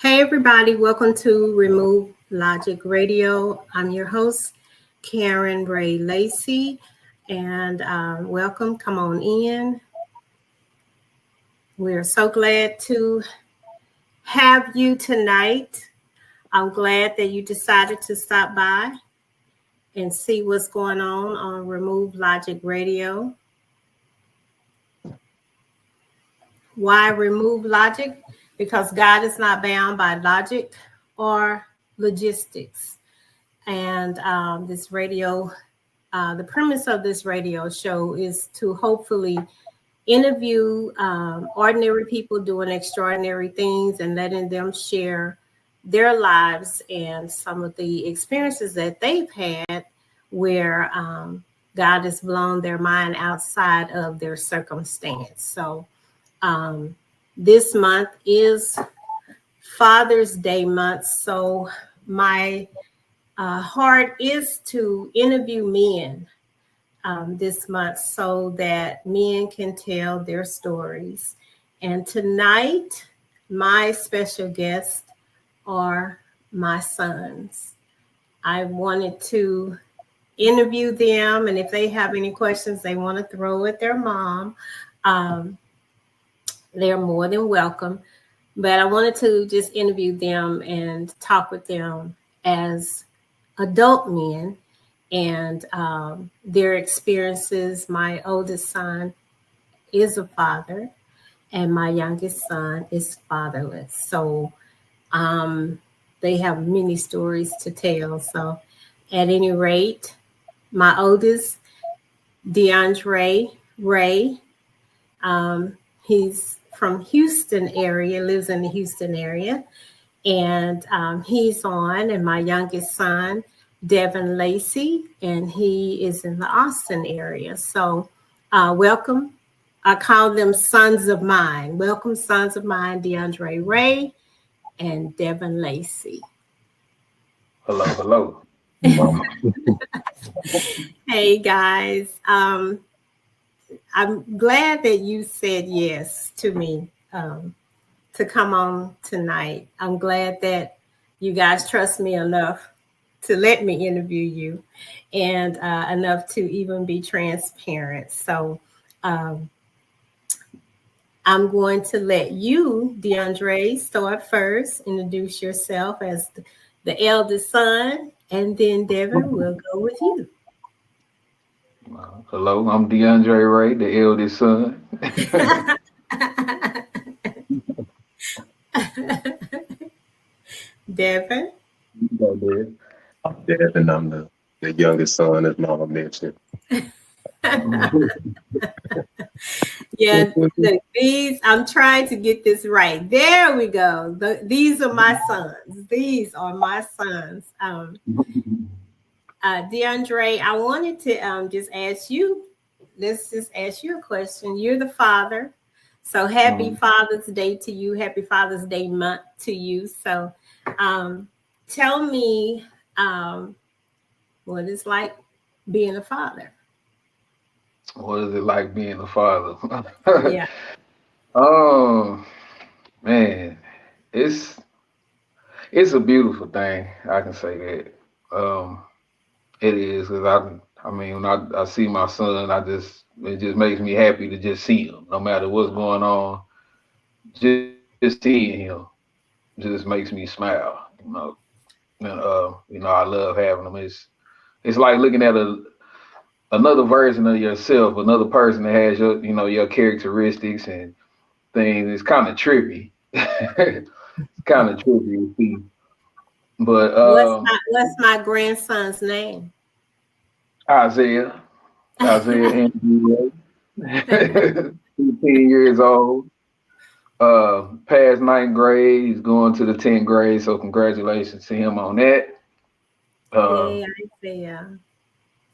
Hey, everybody, welcome to Remove Logic Radio. I'm your host, Karen Ray Lacey, and welcome. Come on in. We're so glad to have you tonight. I'm glad that you decided to stop by and see what's going on Remove Logic Radio. Why remove logic? Because God is not bound by logic or logistics. And this radio, the premise of this radio show is to hopefully interview ordinary people doing extraordinary things and letting them share their lives and some of the experiences that they've had where God has blown their mind outside of their circumstance. So this month is Father's Day month. So my heart is to interview men this month so that men can tell their stories. And tonight, my special guests are my sons. I wanted to interview them, and if they have any questions they want to throw at their mom, they're more than welcome. But I wanted to just interview them and talk with them as adult men and their experiences. My oldest son is a father, and my youngest son is fatherless. So they have many stories to tell. So at any rate, my oldest, DeAndre Ray, he's from Houston area, lives in the Houston area, and he's on. And my youngest son, Devin Lacey, and he is in the Austin area. So welcome. I call them sons of mine. Welcome, sons of mine, DeAndre Ray and Devin Lacey. Hello. Hey, guys. I'm glad that you said yes to me to come on tonight. I'm glad that you guys trust me enough to let me interview you and enough to even be transparent. So I'm going to let you, DeAndre, start first. Introduce yourself as the eldest son, and then Devin will go with you. Hello, I'm DeAndre Ray, the eldest son. Devin. I'm Devin. I'm the youngest son, as Mama mentioned. Yeah, these, I'm trying to get this right. There we go. These are my sons. These are my sons. DeAndre, I wanted to just ask you, let's just ask you a question. You're the father. So happy Father's Day to you. Happy Father's Day month to you. So tell me what it's like being a father. What is it like being a father? Yeah. Oh man, it's a beautiful thing. I can say that. It is because I mean when I see my son, it just makes me happy to just see him, no matter what's going on. Just seeing him just makes me smile. And I love having him. It's like looking at another version of yourself, another person that has your characteristics and things. It's kind of trippy. It's kind of trippy to see. But what's my grandson's name? Isaiah Andrew, 15 years old. Passed 9th grade. He's going to the 10th grade. So congratulations to him on that. Hey, Isaiah.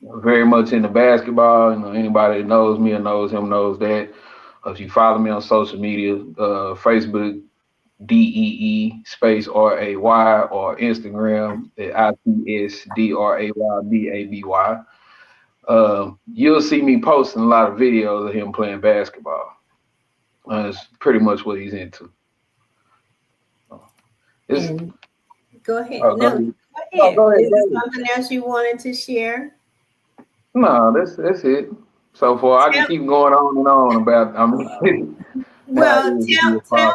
Very much into basketball. Anybody that knows me or knows him knows that. If you follow me on social media, Facebook, DEE space RAY, or Instagram at ITSDRAYBABY. You'll see me posting a lot of videos of him playing basketball. It's pretty much what he's into. It's And go ahead. oh, go No, ahead. go No, ahead. go ahead, Is go there ahead. something else you wanted to share? No, that's it. So far, I can Tell, keep going on and on about. I mean, how it well, is to be a father.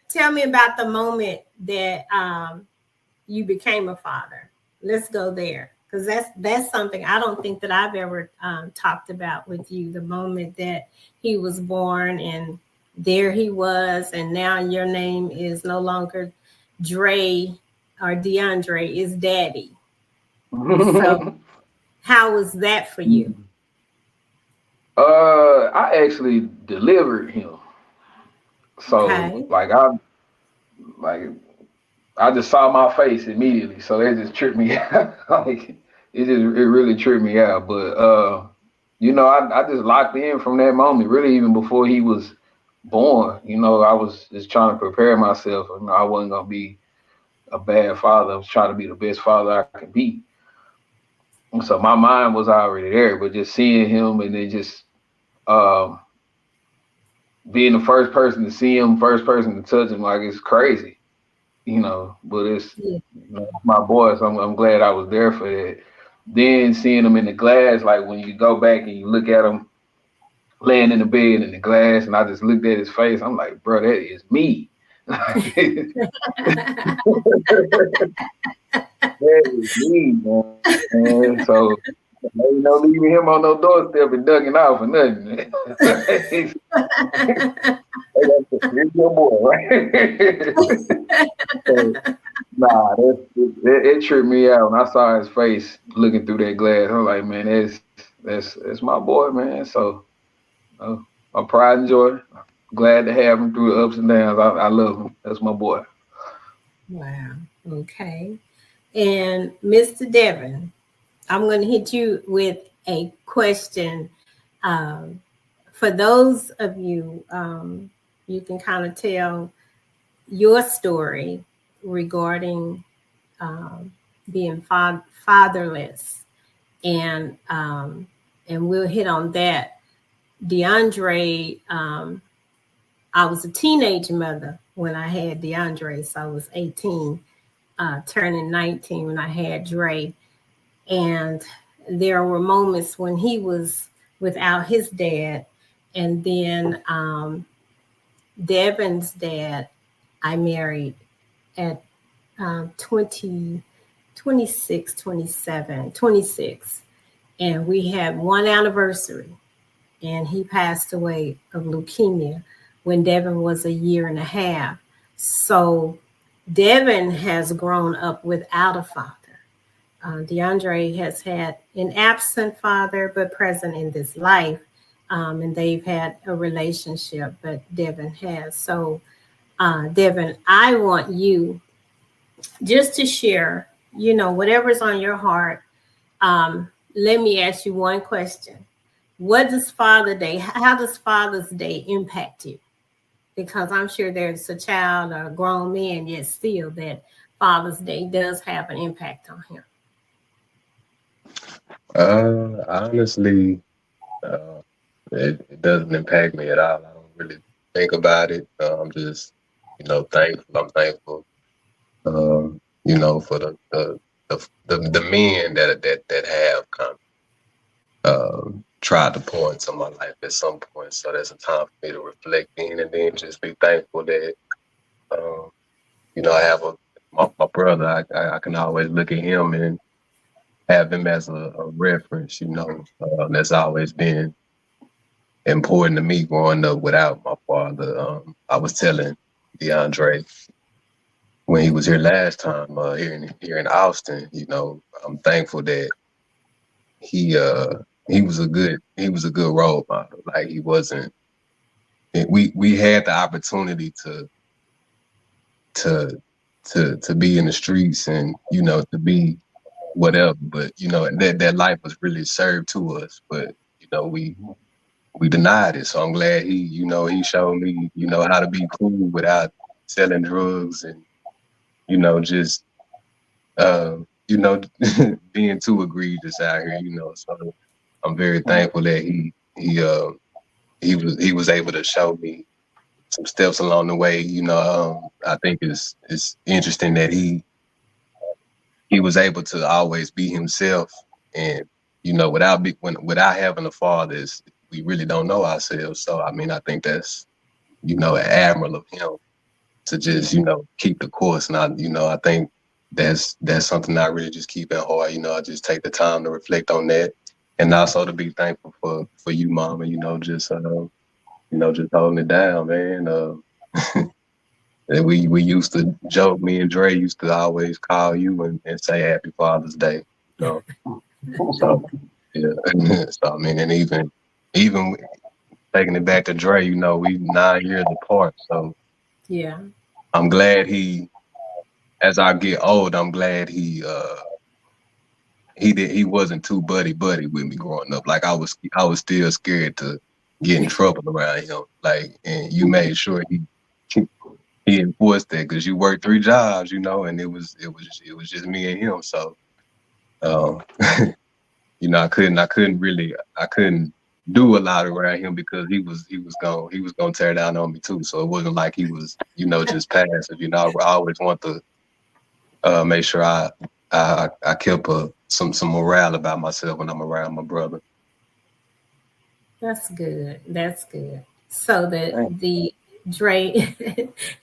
tell me about the moment that you became a father. Let's go there because that's something I don't think that I've ever talked about with you. The moment that he was born and there he was, and now your name is no longer Dre or DeAndre, is Daddy. So how was that for you? I actually delivered him. So Okay. like I just saw my face immediately. So that just tripped me out. Like it really tripped me out. But I just locked in from that moment. Really, even before he was born. I was just trying to prepare myself. I wasn't gonna be a bad father. I was trying to be the best father I could be. So my mind was already there. But just seeing him and then just um being the first person to see him, first person to touch him, like it's crazy, But it's Yeah. my boy, so I'm glad I was there for that. Then seeing him in the glass, like when you go back and you look at him laying in the bed in the glass, and I just looked at his face, I'm like, bro, that is me. That is me, man. So ain't no leaving him on no doorstep and ducking off or nothing. Here's your boy, right? So, nah, it tripped me out when I saw his face looking through that glass. I'm like, man, that's my boy, man. So, my pride and joy. Glad to have him through the ups and downs. I love him. That's my boy. Wow. Okay. And Mr. Devin, I'm going to hit you with a question. Um, for those of you, you can kind of tell your story regarding um, being fatherless, and we'll hit on that. DeAndre, I was a teenage mother when I had DeAndre, so I was 18, turning 19 when I had Dre. And there were moments when he was without his dad. And then Devin's dad, I married at 20, 26, 27, 26. And we had one anniversary, and he passed away of leukemia when Devin was a year and a half. So Devin has grown up without a father. DeAndre has had an absent father, but present in this life. And they've had a relationship, but Devin has. So, Devin, I want you just to share, whatever's on your heart. Let me ask you one question. What does Father Day, how does Father's Day impact you? Because I'm sure there's a child or a grown man, yet still that Father's Day does have an impact on him. Honestly, it doesn't impact me at all. I don't really think about it. I'm just, thankful. I'm thankful, for the men that have come, tried to pour into my life at some point. So there's a time for me to reflect in, and then just be thankful that, um, I have my brother. I can always look at him and have him as a reference. That's always been important to me growing up without my father. I was telling DeAndre when he was here last time, here in Austin, I'm thankful that he he was a good role model. Like he wasn't. We had the opportunity to to be in the streets and to be whatever, but that life was really served to us. But we denied it. So I'm glad he showed me, how to be cool without selling drugs and, just, being too egregious out here. So I'm very thankful that he was able to show me some steps along the way. I think it's interesting that he was able to always be himself, and without having a father, we really don't know ourselves. So I mean, I think that's admirable of him to just keep the course. And I think that's something I really just keep at heart. I just take the time to reflect on that, and also to be thankful for you, Mama. Just holding it down, man. And we used to joke. Me and Dre used to always call you and say Happy Father's Day. You so yeah. So I mean, and even taking it back to Dre, we 9 years apart. So Yeah. I'm glad as I get old, I'm glad he wasn't too buddy with me growing up. Like I was still scared to get in trouble around him. Like, and you made sure he enforced that because you worked 3 jobs, and it was just me and him. So, um, I couldn't do a lot around him because he was gonna tear down on me too. So it wasn't like he was, just passive. I always want to make sure I kept some morale about myself when I'm around my brother. That's good. That's good. So Thank the Dre,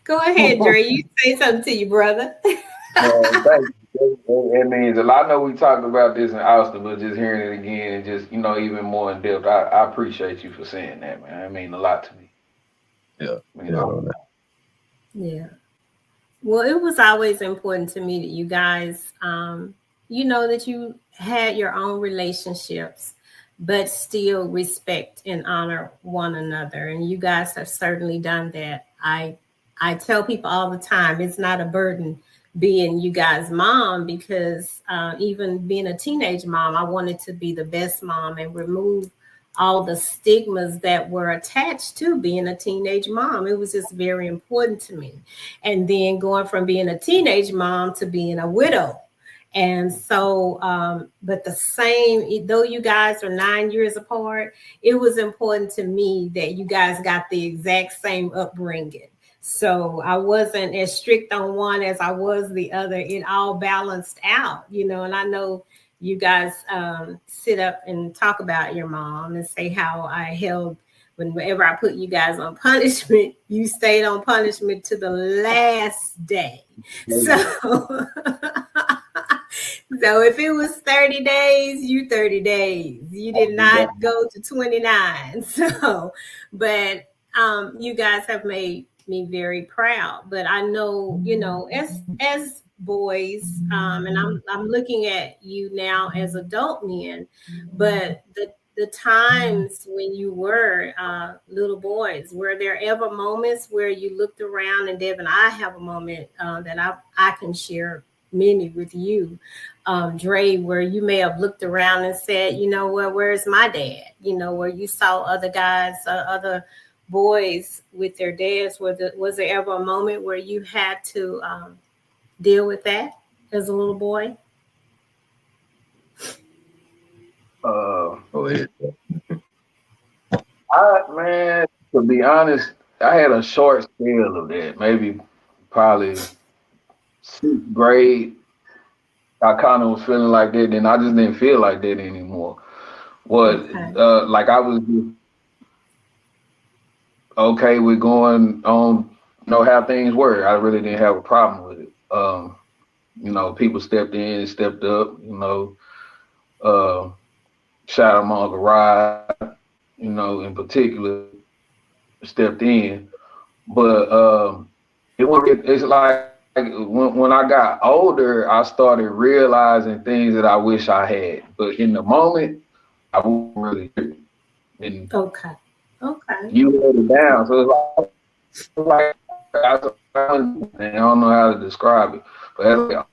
go ahead, Dre. You say something to your brother. thank you. It means a lot. I know we talked about this in Austin, but just hearing it again and just even more in depth, I appreciate you for saying that, man. It means a lot to me. Yeah, You know. Yeah. Well, it was always important to me that you guys, that you had your own relationships, but still respect and honor one another. And you guys have certainly done that. I tell people all the time, it's not a burden being you guys' mom because even being a teenage mom, I wanted to be the best mom and remove all the stigmas that were attached to being a teenage mom. It was just very important to me. And then going from being a teenage mom to being a widow. And so, but the same, though you guys are 9 years apart, it was important to me that you guys got the exact same upbringing. So I wasn't as strict on one as I was the other. It all balanced out, and I know you guys sit up and talk about your mom and say how I held whenever I put you guys on punishment, you stayed on punishment to the last day. So, so if it was 30 days, you 30 days. You did not go to 29. So, but you guys have made me very proud. But I know, as boys, and I'm looking at you now as adult men, but the times when you were little boys, were there ever moments where you looked around, and Deb and I have a moment that I can share many with you, Dre, where you may have looked around and said, you know what, where's my dad? Where you saw other guys, other boys with their dads. Was there ever a moment where you had to deal with that as a little boy? Go ahead. Man, to be honest, I had a short spell of that. Maybe probably 6th grade. I kind of was feeling like that, and I just didn't feel like that anymore. What, Okay. like I was just okay with going on, how things were. I really didn't have a problem with it. People stepped in, stepped up, uh, shout out my Uncle Rod, in particular, stepped in. But it's like when I got older, I started realizing things that I wish I had. But in the moment, I wasn't really hear it. And Okay. Okay. you held it down. So it's like I don't know how to describe it. But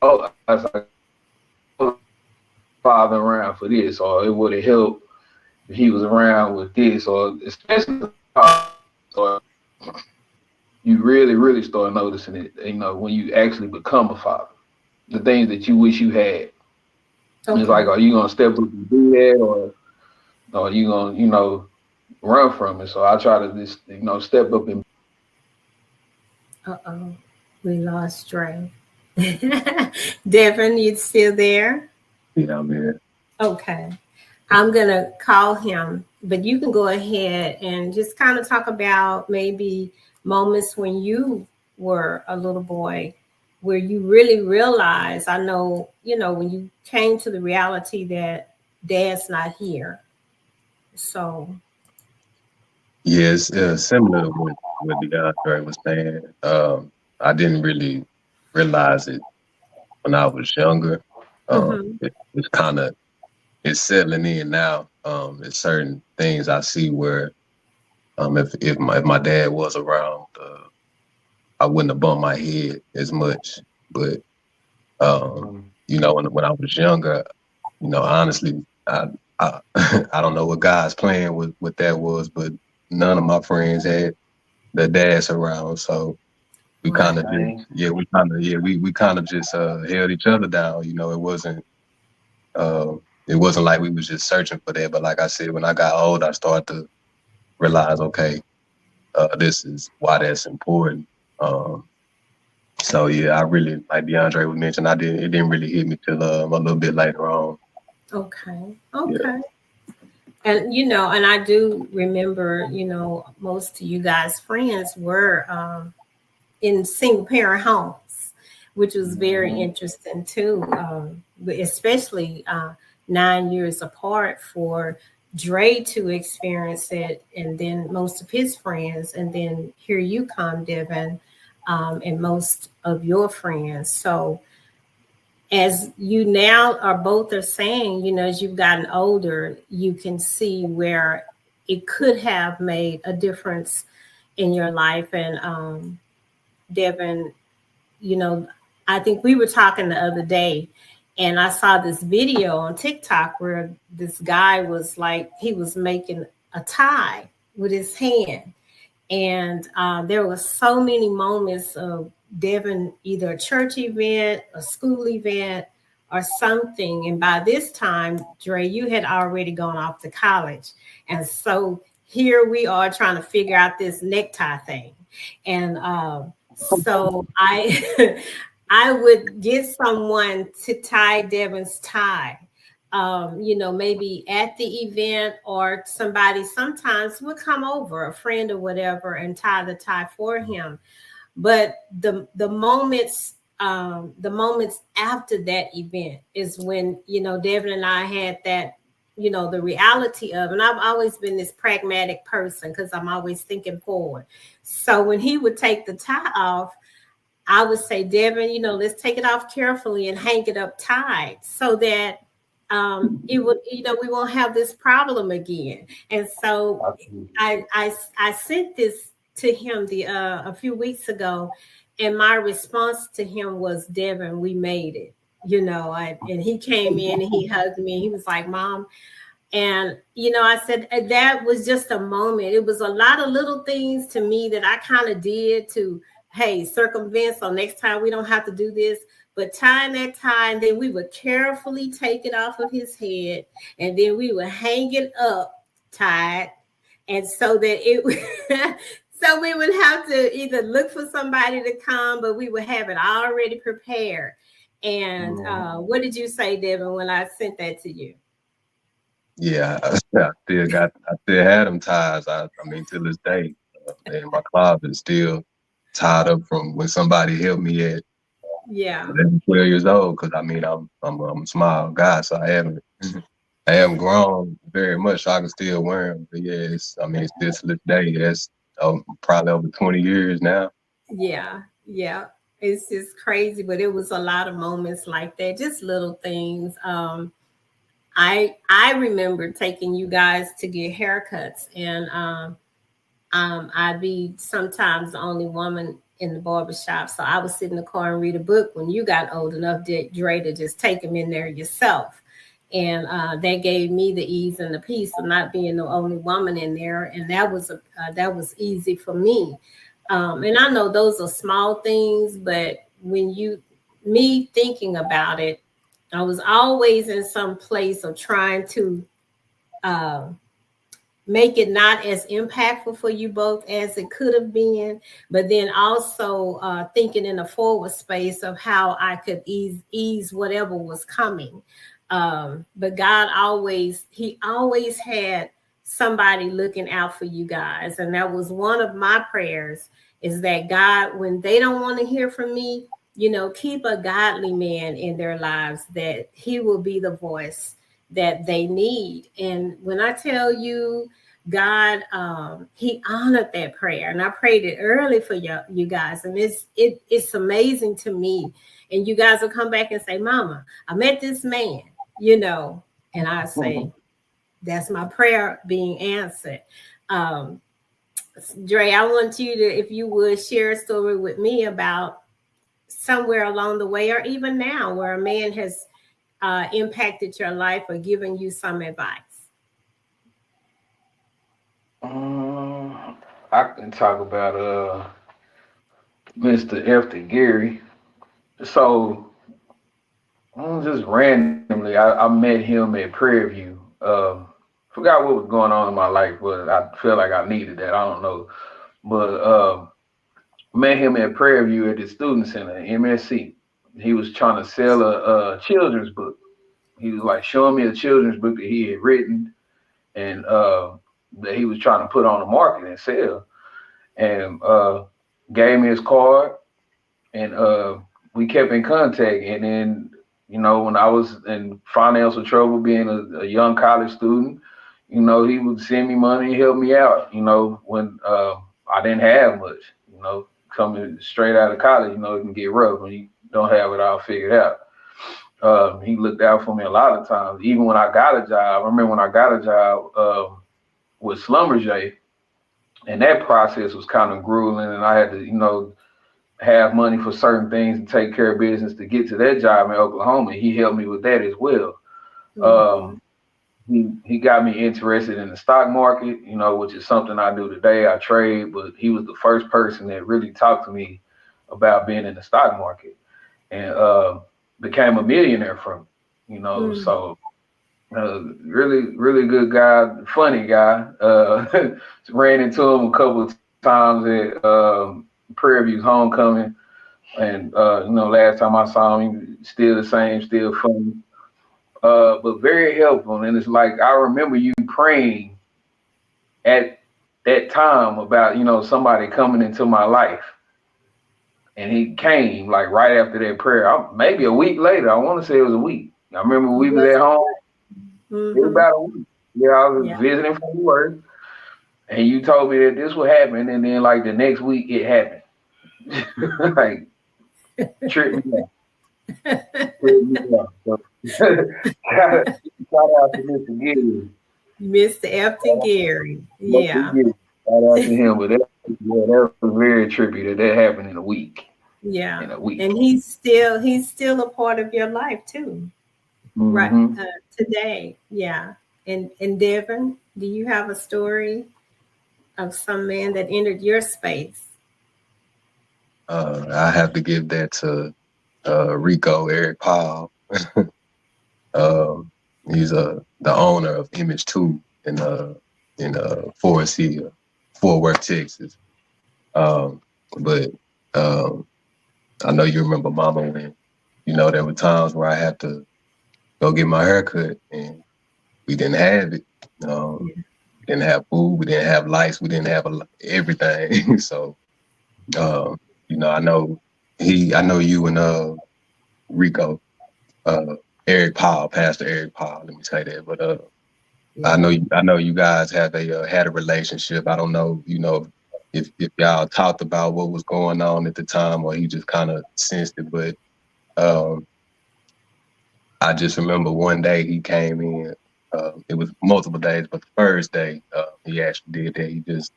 as like, father around for this, or it would have helped if he was around with this, or especially or you really, really start noticing it, when you actually become a father. The things that you wish you had. And it's Okay. like, are you gonna step up and do that, or are you gonna, run from it? So I try to just, step up and Uh-oh, we lost Dre. Devin, you still there? Yeah, I'm here. Okay. I'm going to call him, but you can go ahead and just kind of talk about maybe moments when you were a little boy where you really realized, I know, when you came to the reality that dad's not here. So, Yeah, it's similar to what DeAndre was saying. I didn't really realize it when I was younger. mhm, It's kind of it's settling in now. It's certain things I see where if my dad was around, I wouldn't have bumped my head as much. But um, Mm. when I was younger, honestly, I I don't know what God's plan with what that was, but none of my friends had their dads around, so we kind right. of just Dang. we kind of just held each other down. Uh, it wasn't like we was just searching for that. But like I said, when I got old, I started to realize, okay, this is why that's important. Um, so yeah, I really like DeAndre was mentioned. It didn't really hit me till a little bit later on. Okay. Yeah. Okay. And and I do remember, most of you guys' friends were in single parent homes, which was very Mhm. interesting too, but especially 9 years apart for Dre to experience it, and then most of his friends, and then here you come, Devin, and most of your friends. So as you now are both are saying, as you've gotten older, you can see where it could have made a difference in your life. And Devin, you know, I think we were talking the other day, and I saw this video on TikTok where this guy was like, he was making a tie with his hand. And there were so many moments of Devin, either a church event, a school event, or something. And by this time, Dre, you had already gone off to college. And so here we are trying to figure out this necktie thing. And so I I would get someone to tie Devin's tie. Maybe at the event, or somebody sometimes would come over, a friend or whatever, and tie the tie for him. But the moments after that event is when, Devin and I had that, the reality of, and I've always been this pragmatic person because I'm always thinking forward. So when he would take the tie off, I would say, Devin, let's take it off carefully and hang it up tight so that it would, we won't have this problem again. And so Absolutely. I sent this to him a few weeks ago, and my response to him was, Devin, we made it. And he came in and he hugged me. And he was like, Mom, and, I said that was just a moment. It was a lot of little things to me that I kind of did to, hey, circumvent. So next time we don't have to do this. But tying that tie, and then we would carefully take it off of his head, and then we would hang it up tied. And so that it so we would have to either look for somebody to come, but we would have it already prepared. And Mhm. what did you say, Devin, when I sent that to you? Yeah, I still had them ties. I mean, to this day, in my closet, is still tied up from when somebody helped me at Yeah. 11, 12 years old. Because I mean, I'm a small guy, so I haven't grown very much. So I can still wear them. But yeah, I mean, it's still to this day. That's probably over 20 years now. Yeah, yeah. It's just crazy, but it was a lot of moments like that, just little things. I remember taking you guys to get haircuts, and I'd be sometimes the only woman in the barbershop. So I would sit in the car and read a book when you got old enough, Dre, to just take them in there yourself. And that gave me the ease and the peace of not being the only woman in there. And that was easy for me. And I know those are small things, but me thinking about it, I was always in some place of trying to uh, make it not as impactful for you both as it could have been, but then also thinking in a forward space of how I could ease whatever was coming. But God he always had somebody looking out for you guys. And that was one of my prayers, is that God, when they don't want to hear from me, keep a godly man in their lives, that he will be the voice that they need. And when I tell you, God, he honored that prayer, and I prayed it early for you guys, and it's amazing to me. And you guys will come back and say, "Mama, I met this man," and I say, "That's my prayer being answered." Um, Dre, I want you to, if you would, share a story with me about somewhere along the way, or even now, where a man has impacted your life or given you some advice. I can talk about Mr. F. Gary. So just randomly, I met him at Prairie View. Forgot what was going on in my life, but I felt like I needed that. I don't know, but met him at Prairie View at the Student Center, MSC. He was trying to sell a children's book. He was like showing me a children's book that he had written, and that he was trying to put on the market and sell. And gave me his card, and we kept in contact. And then, when I was in financial trouble, being a young college student, he would send me money and help me out. When I didn't have much. Coming straight out of college, it can get rough when you don't have it all figured out. He looked out for me a lot of times. Even when I got a job, I remember when I got a job with Schlumberger, and that process was kind of grueling, and I had to, have money for certain things and take care of business to get to that job in Oklahoma. He helped me with that as well. He got me interested in the stock market, which is something I do today. I trade, but he was the first person that really talked to me about being in the stock market, and became a millionaire from it. So really, really good guy, funny guy. Ran into him a couple of times at Prairie View's homecoming, and last time I saw him, he still the same, still funny, but very helpful. And it's like, I remember you praying at that time about somebody coming into my life, and he came like right after that prayer. Maybe a week later, I want to say it was a week. I remember we was at home. It was about a week. Yeah, I was visiting from work, and you told me that this would happen, and then like the next week it happened. Like, tripped me out. So, shout out to Mr. Gary. Mr. Elton Gary. Yeah. Shout out to him, but that was very trippy that happened in a week. Yeah. In a week. And he's still a part of your life too. Right. Today. Yeah. And Devin, do you have a story of some man that entered your space? I have to give that to Rico, Eric Paul. He's the owner of Image 2 in Forest Hill, Fort Worth, Texas. But I know you remember Mama when, there were times where I had to go get my hair cut and we didn't have it. We didn't have food, we didn't have lights, we didn't have everything. So, I know you and Rico, Eric Paul, Pastor Eric Paul. Let me say that. But I know you guys have had a relationship. I don't know, if y'all talked about what was going on at the time, or he just kind of sensed it. But I just remember one day he came in. It was multiple days, but the first day he actually did that. He just,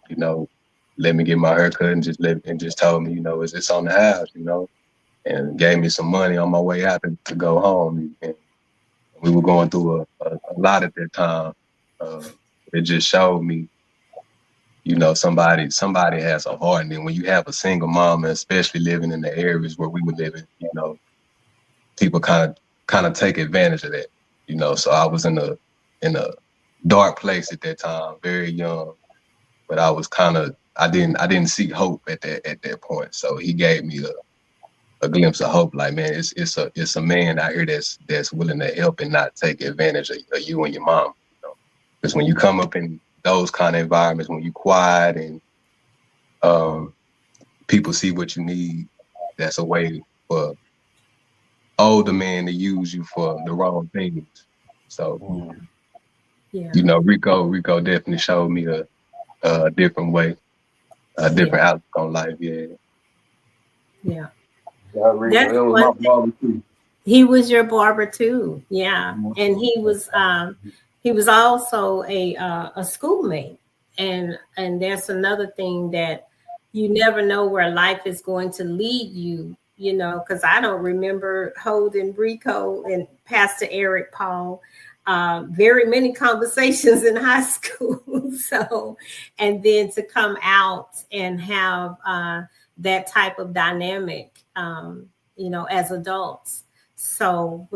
let me get my haircut and just told me, is this on the house, and gave me some money on my way out to go home. And we were going through a lot at that time. It just showed me, somebody has a heart. And then when you have a single mom, and especially living in the areas where we were living, people kind of take advantage of that, So I was in a dark place at that time, very young. But I was kind of I didn't see hope at that point. So he gave me a glimpse of hope. Like, man, it's a man out here that's willing to help and not take advantage of you and your mom. You know, because when you come up in those kind of environments, when you quiet and um, people see what you need, that's a way for older men to use you for the wrong things. So, Yeah. Yeah. you know, Rico definitely showed me a different way, a Yeah. different outlook on life. Yeah. Yeah. Yeah, Rico, That's it was my one thing. father too. He was your barber too. Yeah. Mhm. And he was also a schoolmate. And there's another thing that you never know where life is going to lead you, you know, because I don't remember holding Rico and Pastor Eric Paul very many conversations in high school. So, and then to come out and have that type of dynamic, you know, as adults. So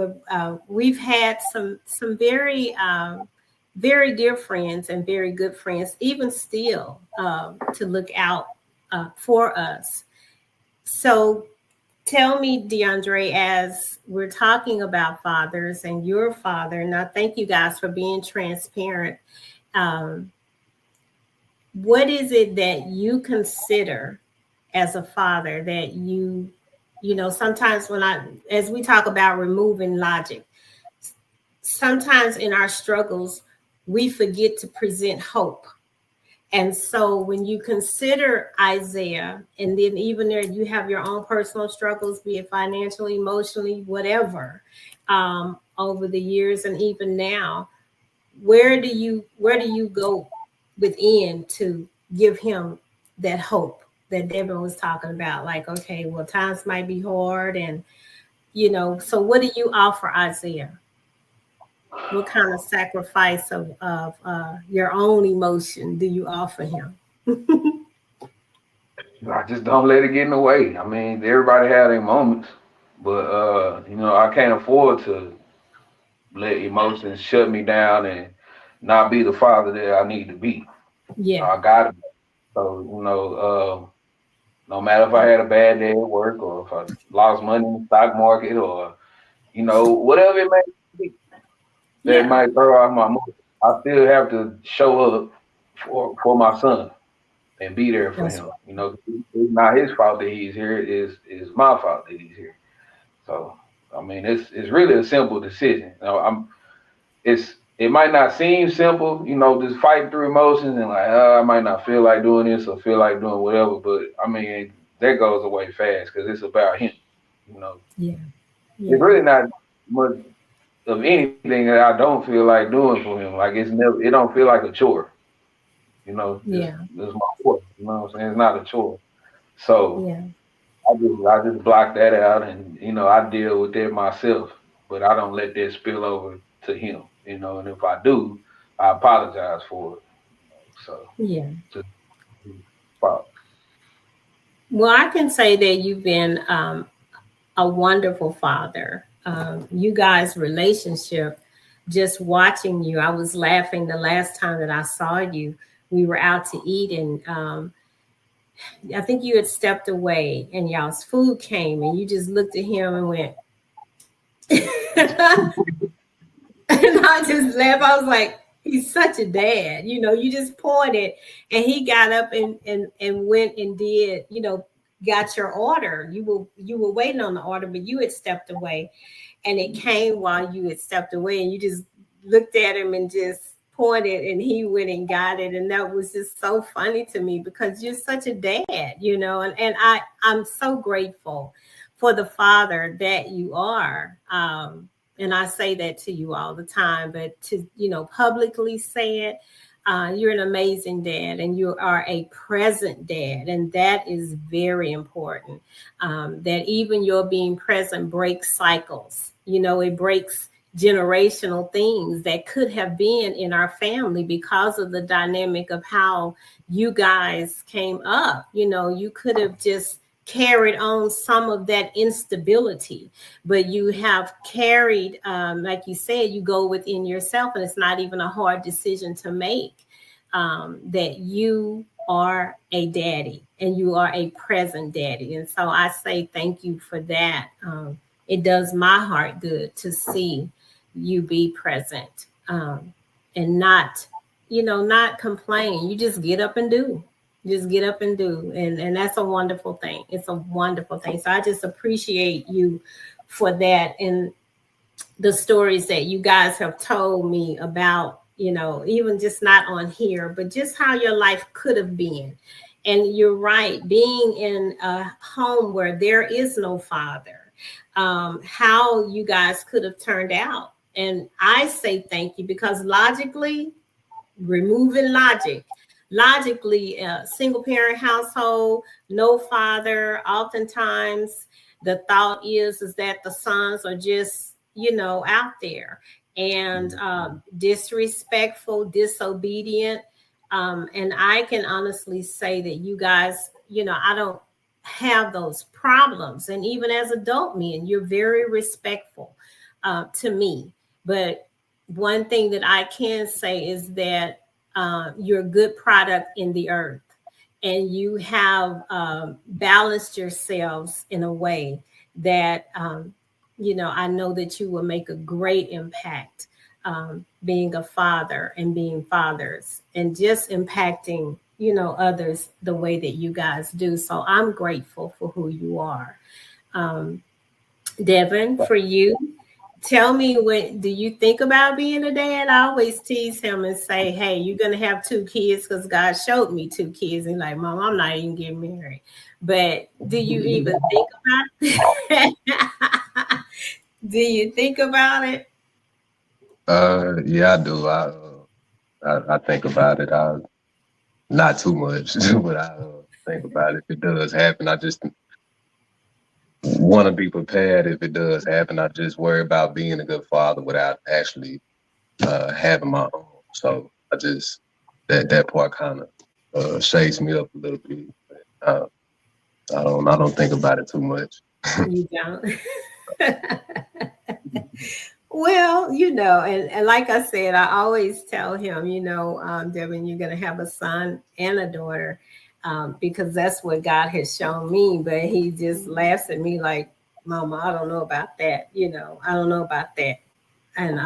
we've had some very very dear friends and very good friends, even still, to look out for us. So tell me, DeAndre, as we're talking about fathers and your father, and I thank you guys for being transparent. Um, what is it that you consider as a father that you know, sometimes as we talk about removing logic, sometimes in our struggles, we forget to present hope. And so when you consider Isaiah, and then even there you have your own personal struggles, be it financially, emotionally, whatever, over the years and even now, where do you go within to give him that hope that Devin was talking about? Like, okay, well, times might be hard, and you know, so what do you offer Isaiah? What kind of sacrifice of your own emotion do you offer him? I just don't let it get in the way. I mean, everybody had their moments, but you know, I can't afford to let emotions shut me down and not be the father that I need to be. Yeah. I got to. So you know, no matter if I had a bad day at work or if I lost money in the stock market or you know whatever it may be that Yeah. might throw off my mood, I still have to show up for my son and be there for That's him. right. You know, it's not his fault that he's here. It's my fault that he's here. So I mean, it's really a simple decision. You know, it might not seem simple, you know, just fighting through emotions and like, I might not feel like doing this or feel like doing whatever, but I mean, that goes away fast because it's about him. You know, Yeah. it's Yeah. really not much of anything that I don't feel like doing for him. Like it don't feel like a chore. You know, Yeah. it's my chore. You know what I'm saying? It's not a chore. So Yeah. I just block that out, and you know, I deal with that myself. But I don't let that spill over to him. You know, and if I do, I apologize for it. So Yeah. just fault. Well, I can say that you've been a wonderful father. You guys' relationship, just watching you, I was laughing the last time that I saw you. We were out to eat, and I think you had stepped away, and y'all's food came, and you just looked at him and went, and I just laughed. I was like, he's such a dad. You know, you just pointed and he got up and went and did, you know, got your order. You were waiting on the order, but you had stepped away and it came while you had stepped away and you just looked at him and just pointed and he went and got it. And that was just so funny to me because you're such a dad, you know, and I'm so grateful for the father that you are. And I say that to you all the time, but to, you know, publicly say it, you're an amazing dad and you are a present dad. And that is very important. That even your being present breaks cycles. You know, it breaks generational things that could have been in our family because of the dynamic of how you guys came up. You know, you could have just carried on some of that instability, but you have carried, like you said, you go within yourself, and it's not even a hard decision to make, that you are a daddy and you are a present daddy. And so I say thank you for that. It does my heart good to see you be present, and not, not complain. You just get up and do. Just get up and do. And that's a wonderful thing. It's a wonderful thing. So I just appreciate you for that. And the stories that you guys have told me about, even just not on here, but just how your life could have been. And you're right, being in a home where there is no father, how you guys could have turned out. And I say thank you, because logically, removing logically, single parent household, no father, oftentimes the thought is that the sons are just, out there, and disrespectful, disobedient. And I can honestly say that you guys, I don't have those problems. And even as adult men, you're very respectful, to me. But one thing that I can say is that, you're a good product in the earth, and you have, balanced yourselves in a way that, I know that you will make a great impact, being a father and being fathers, and just impacting, others the way that you guys do. So I'm grateful for who you are. Devin, for you, tell me, what do you think about being a dad? I always tease him and say, hey, you're going to have 2 kids because God showed me 2 kids. And like, Mom, I'm not even getting married. But do you even think about it? Do you think about it? Yeah, I do. I think about it. Not too much, but I think about it. If it does happen, I just want to be prepared. If it does happen, I just worry about being a good father without actually having my own. So I just that part kind of shakes me up a little bit. But, I don't think about it too much. You don't. Well, and like I said, I always tell him, Devin, you're going to have a son and a daughter, because that's what God has shown me. But he just laughs at me like, Mama, I don't know about that. I don't know about that. And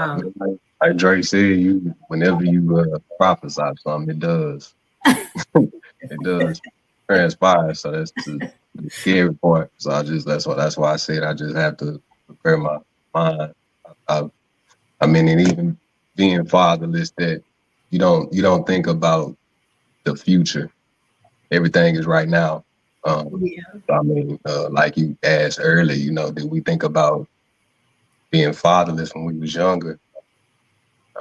Like Drake said, whenever you prophesy something, it does. It does transpire. So that's the scary part. So that's why I said I just have to prepare my mind. I, I mean, and even being fatherless, that you don't think about the future. Everything is right now. yeah, So I mean, like you asked earlier, did we think about being fatherless when we was younger?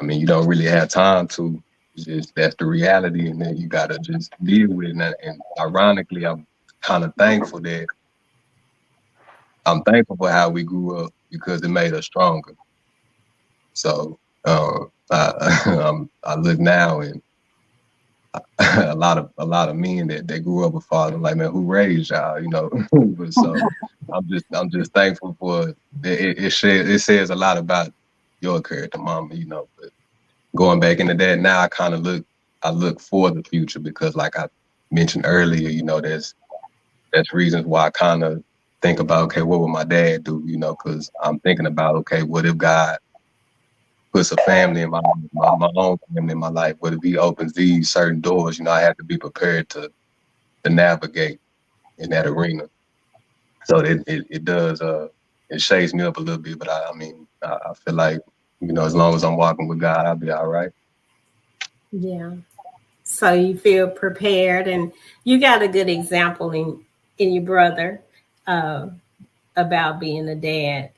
I mean, you don't really have time to. It's just that's the reality, and then you gotta just deal with it. And ironically, I'm thankful for how we grew up because it made us stronger. So I look now, and a lot of men that grew up with fathers, like, man, who raised y'all, But so I'm just thankful for it says a lot about your character, mama, But going back into that now, I look for the future because, like I mentioned earlier, that's reasons why I kind of think about, okay, what would my dad do, because I'm thinking about, okay, what if God puts a family in my own family in my life? What if he opens these certain doors? I have to be prepared to navigate in that arena. So it does it shakes me up a little bit, but I mean I feel like as long as I'm walking with God, I'll be all right. yeah. So you feel prepared, and you got a good example in your brother, uh, about being a dad.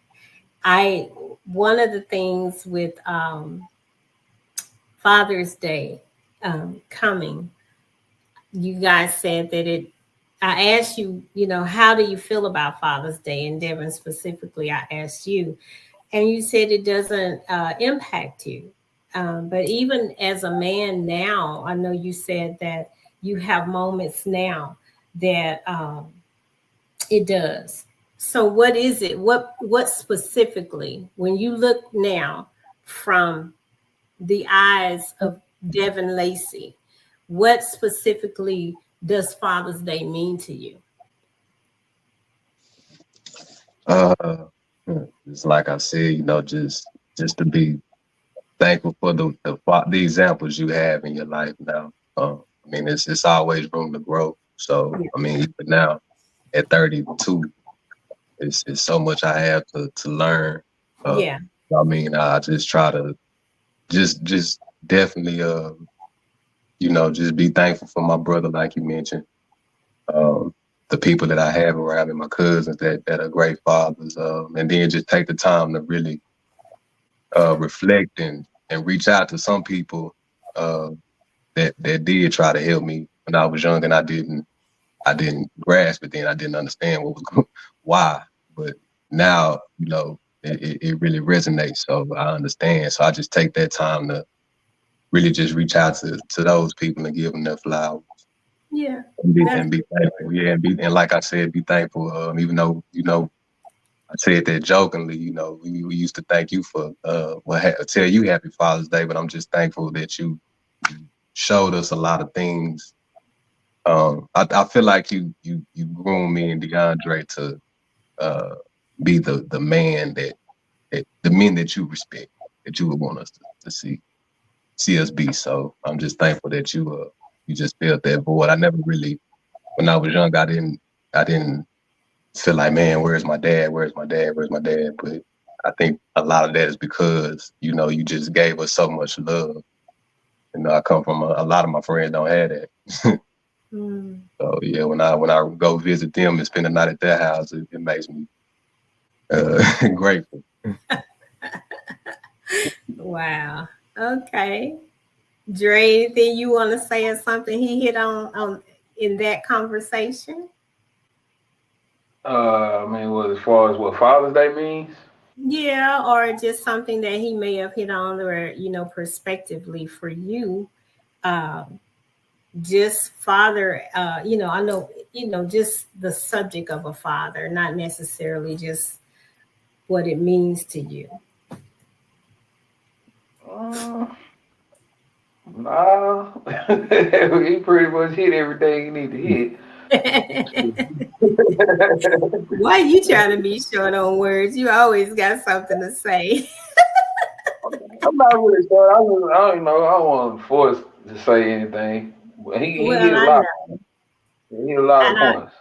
I One of the things with, Father's Day, coming, you guys said that it. I asked you, how do you feel about Father's Day? And Devin specifically, I asked you, and you said it doesn't, impact you. But even as a man now, I know you said that you have moments now that, It does. So what is it? What specifically, when you look now from the eyes of Devin Lacey, what specifically does Father's Day mean to you? Uh, it's like I said, just to be thankful for the examples you have in your life now. I mean, it's always room to grow. So Yeah. I mean, even now at 32, it's so much I have to learn. Uh, Yeah. I mean, I just try to just definitely just be thankful for my brother, like you mentioned. Um, the people that I have around me, my cousins that are great fathers, and then just take the time to really reflect and reach out to some people uh, that did try to help me when I was young, and I didn't grasp it then. I didn't understand what was why, but now it really resonates. So I understand. So I just take that time to really just reach out to those people and give them their flowers Yeah. and That's be thankful. Yeah, and like I said, be thankful. Even though I said that jokingly. We used to thank you for tell you Happy Father's Day, but I'm just thankful that you showed us a lot of things. I feel like you groomed me and DeAndre to uh, be the man that the men that you respect, that you would want us to see us be. So I'm just thankful that you just filled that void. I never really, when I was young, I didn't feel like, man, where's my dad? Where's my dad? Where's my dad? But I think a lot of that is because you just gave us so much love. I come from a lot of my friends don't have that. mm, So yeah, when I go visit them and spend the night at their house, it makes me grateful. wow. Okay. Dre, anything you want to say or something he hit on in that conversation? I mean, as far as what Father's Day means, Yeah, or just something that he may have hit on, or prospectively for you, um, just father. I know, just the subject of a father, not necessarily just what it means to you. uh, nah, he pretty much hit everything he need to hit. Why you trying to be short on words? You always got something to say. I'm not really sure. I don't know. I don't want to force to say anything. But he Well, hit a I lot. know, He hit a lot of and I points.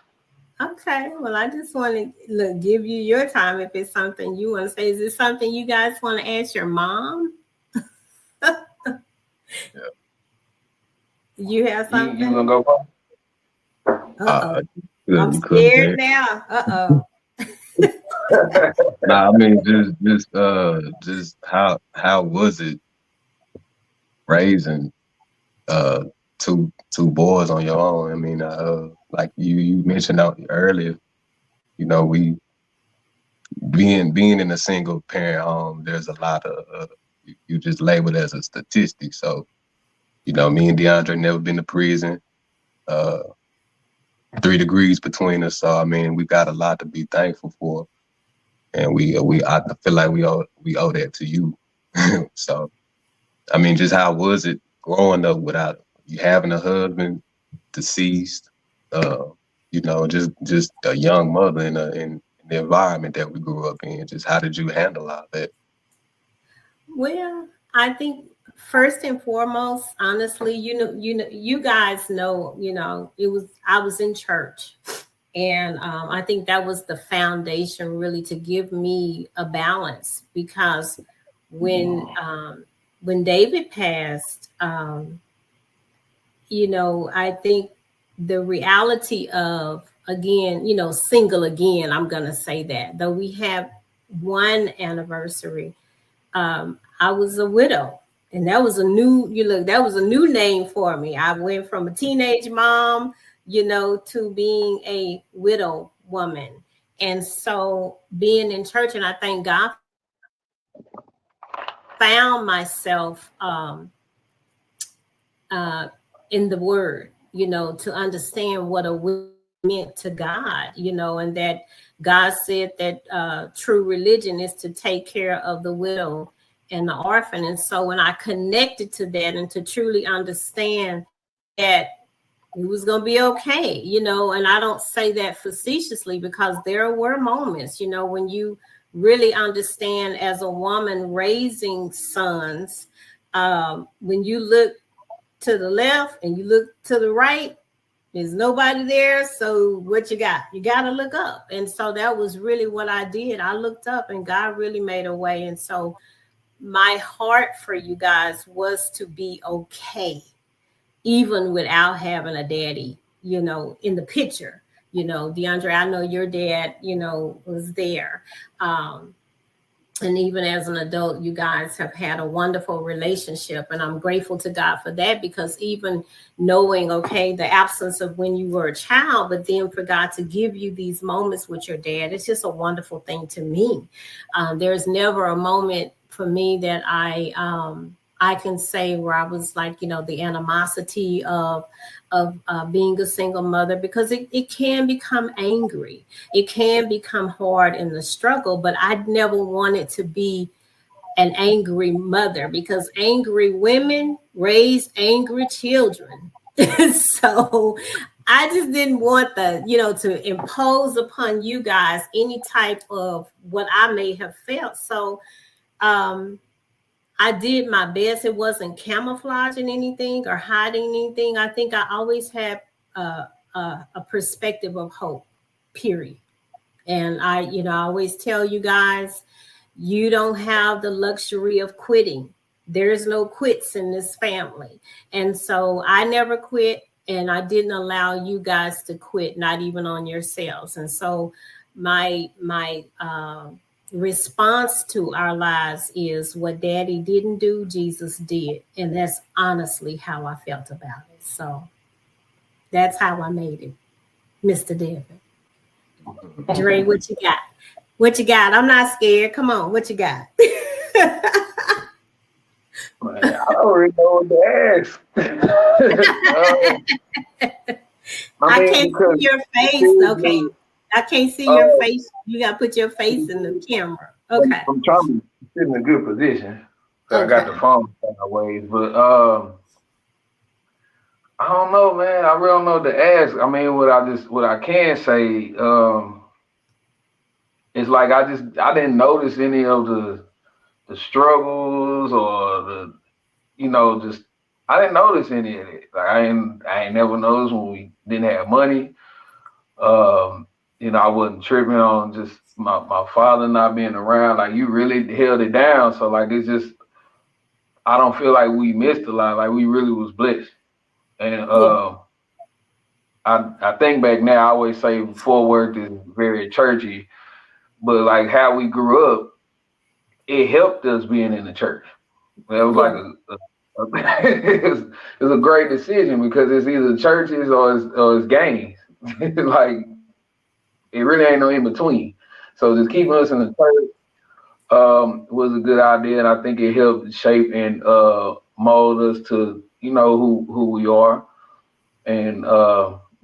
okay. Well, I just want to give you your time if it's something you want to say. Is it something you guys want to ask your mom? Yeah. You have You something? gonna go first? Uh oh. I'm You couldn't scared say. now. Uh Nah, I mean just how was it raising uh two boys on your own? I mean, like you mentioned out earlier, we being in a single parent home, there's a lot of you just labeled as a statistic. So, me and DeAndre never been to prison. Uh 3 degrees between us. So I mean, we got a lot to be thankful for. And I feel like we owe that to you. So I mean, just how was it growing up without you having a husband, deceased, uh, just a young mother in the environment that we grew up in? Just how did you handle all that? well, I think first and foremost, honestly, you guys know, I was in church, and I think that was the foundation really to give me a balance because when David passed, I think the reality of, again, single again, I'm gonna say that though we have one anniversary, I was a widow. And that was a new, that was a new name for me. I went from a teenage mom, to being a widow woman. And so being in church, and I thank God for that, found myself uh, in the word, to understand what a widow meant to God, and that God said that true religion is to take care of the widow and the orphan. And so when I connected to that and to truly understand that it was going to be okay, and I don't say that facetiously, because there were moments, when you really understand as a woman raising sons, when you look to the left and you look to the right, there's nobody there. So what you got? You got to look up. And so that was really what I did. I looked up and God really made a way. And so my heart for you guys was to be okay, even without having a daddy, in the picture. DeAndre, I know your dad, was there. And even as an adult, you guys have had a wonderful relationship. And I'm grateful to God for that, because even knowing, okay, the absence of when you were a child, but then for God to give you these moments with your dad, it's just a wonderful thing to me. There's never a moment for me that I can say where I was like, the animosity of being a single mother, because it can become angry. It can become hard in the struggle, but I never wanted to be an angry mother, because angry women raise angry children. So I just didn't want to impose upon you guys any type of what I may have felt. So, I did my best. It wasn't camouflaging anything or hiding anything. I think I always had a perspective of hope, period. And I always tell you guys, you don't have the luxury of quitting. There's no quits in this family. And so I never quit, and I didn't allow you guys to quit, not even on yourselves. And so my response to our lives is, what Daddy didn't do, Jesus did. And that's honestly how I felt about it. So that's how I made it, Mr. David. Dre, what you got? What you got? I'm not scared. Come on, what you got? Man, I don't really know what to ask. I mean, can't see your face. Okay. I can't see your face. You got to put your face in the camera. Okay. I'm trying to sit in a good position. So Okay. I got the phone sideways, but I don't know, man. I really don't know what to ask. I mean, what I can say, is like I didn't notice any of the struggles or just I didn't notice any of it. Like I ain't never noticed when we didn't have money. I wasn't tripping on just my father not being around. Like you really held it down. So like it's just I don't feel like we missed a lot. Like we really was blessed. And I think back now, I always say Fort Worth is very churchy, but like how we grew up, it helped us being in the church. It was like it's a great decision, because it's either churches or it's games. Like it really ain't no in between. So just keeping us in the church was a good idea, and I think it helped shape and mold us to who we are, and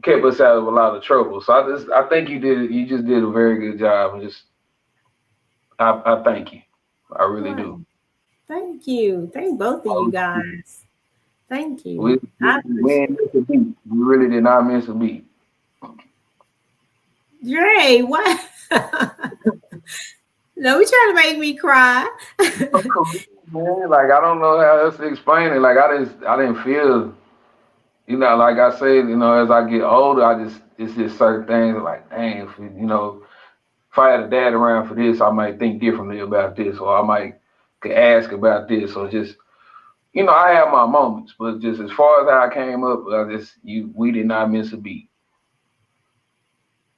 kept us out of a lot of trouble. So I think you just did a very good job, and I thank you. I really do. Thank you. Thank both of you guys. Thank you. We didn't miss a beat. We really did not miss a beat. Dre, what? No, we trying to make me cry. Man, like I don't know how else to explain it. Like I didn't feel, like I said, as I get older, it's just certain things like, dang, if I had a dad around for this, I might think differently about this, or I might could ask about this, or just, I have my moments, but just as far as how I came up, we did not miss a beat.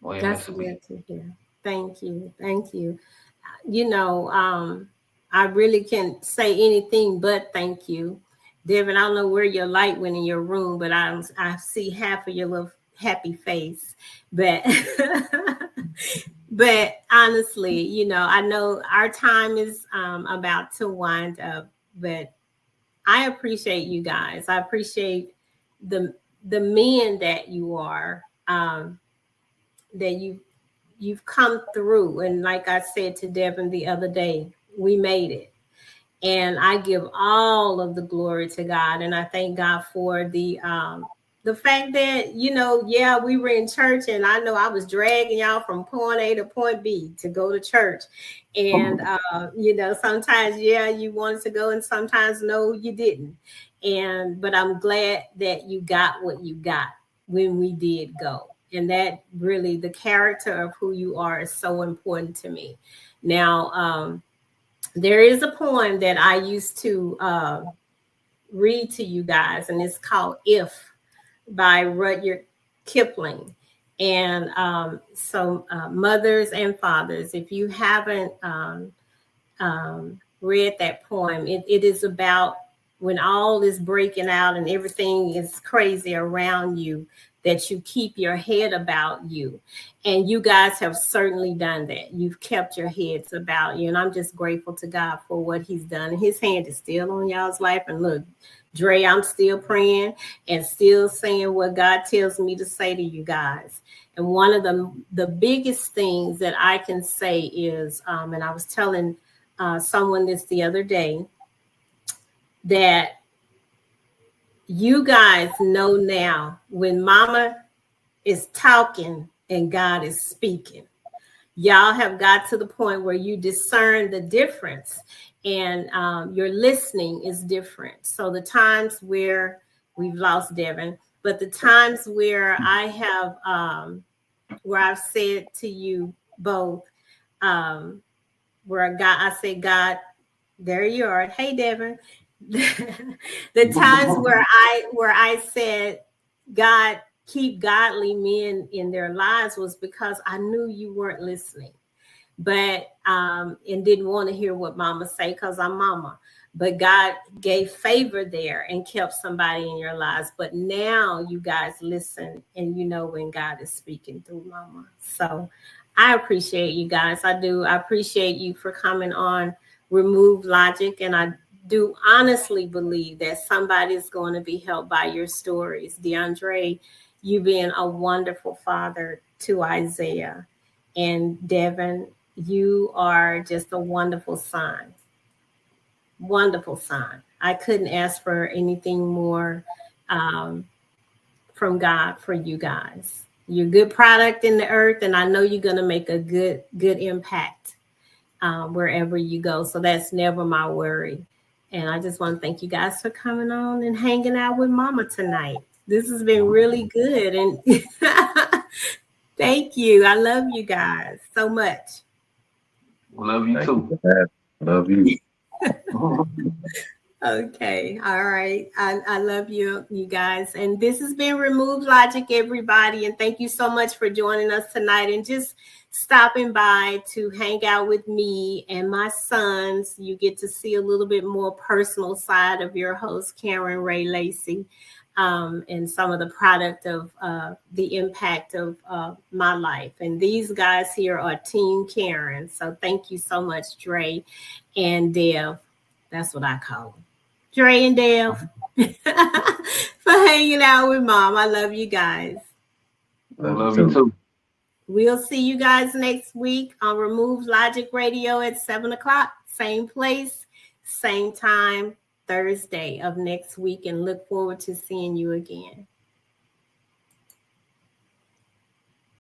That's good to hear. Thank you. Thank you. I really can't say anything but thank you. Devin, I don't know where your light went in your room, but I see half of your little happy face. But but honestly, I know our time is about to wind up, but I appreciate you guys. I appreciate the men that you are. that you've come through. And like I said to Devin the other day, we made it. And I give all of the glory to God. And I thank God for the fact that, yeah, we were in church, and I know I was dragging y'all from point A to point B to go to church. And, sometimes, yeah, you wanted to go, and sometimes, no, you didn't. But I'm glad that you got what you got when we did go. And that really, the character of who you are is so important to me. Now, there is a poem that I used to read to you guys, and it's called If by Rudyard Kipling. And so mothers and fathers, if you haven't read that poem, it is about when all is breaking out and everything is crazy around you, that you keep your head about you. And you guys have certainly done that. You've kept your heads about you. And I'm just grateful to God for what he's done. And his hand is still on y'all's life. And look, Dre, I'm still praying and still saying what God tells me to say to you guys. And one of the biggest things that I can say is, and I was telling someone this the other day, that you guys know now when mama is talking and God is speaking. Y'all have got to the point where you discern the difference, and your listening is different. So the times where we've lost Devin, but the times where I have, where I've said to you both, where I said, God, there you are. Hey, Devin. The times where I said, God, keep godly men in their lives, was because I knew you weren't listening, but and didn't want to hear what mama say, because I'm mama. But God gave favor there and kept somebody in your lives. But now you guys listen, and you know when God is speaking through mama. So I appreciate you guys. I do. I appreciate you for coming on Remove Logic, and I do honestly believe that somebody is going to be helped by your stories. DeAndre, you being a wonderful father to Isaiah, and Devin, you are just a wonderful son. Wonderful son. I couldn't ask for anything more from God for you guys. You're a good product in the earth, and I know you're going to make a good impact wherever you go. So that's never my worry. And I just want to thank you guys for coming on and hanging out with mama tonight. This has been really good. And thank you. I love you guys so much. Love you too. Love you. Okay. All right. I love you guys. And this has been Remove Logic, everybody. And thank you so much for joining us tonight and just stopping by to hang out with me and my sons. You get to see a little bit more personal side of your host, Karen Ray Lacey, and some of the product of the impact of my life. And these guys here are Team Karen. So thank you so much, Dre and Dev. That's what I call them. Dre and Dev, for hanging out with mom. I love you guys. Love you too. We'll see you guys next week on Remove Logic Radio at 7:00, same place, same time, Thursday of next week, and look forward to seeing you again.